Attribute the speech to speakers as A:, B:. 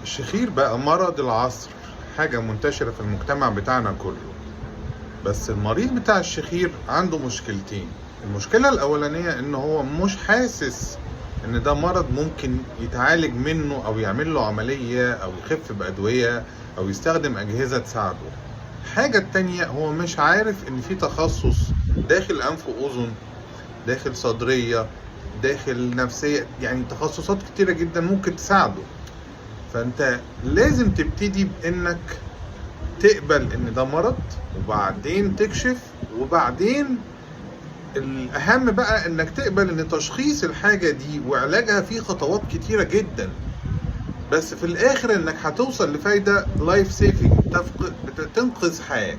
A: الشخير بقى مرض العصر، حاجة منتشرة في المجتمع بتاعنا كله. بس المريض بتاع الشخير عنده مشكلتين. المشكلة الأولانية إن هو مش حاسس إن ده مرض ممكن يتعالج منه أو يعمل له عملية أو يخف بأدوية أو يستخدم أجهزة تساعده. الحاجة التانية هو مش عارف إن في تخصص داخل أنف وأذن، داخل صدرية، داخل نفسية، يعني تخصصات كتيرة جدا ممكن تساعده. فأنت لازم تبتدي بإنك تقبل إن ده مرض، وبعدين تكشف، وبعدين الأهم بقى إنك تقبل إن تشخيص الحاجة دي وعلاجها فيه خطوات كتيرة جدا، بس في الآخر إنك هتوصل لفايدة لايف سيفنج، تنقذ حياة.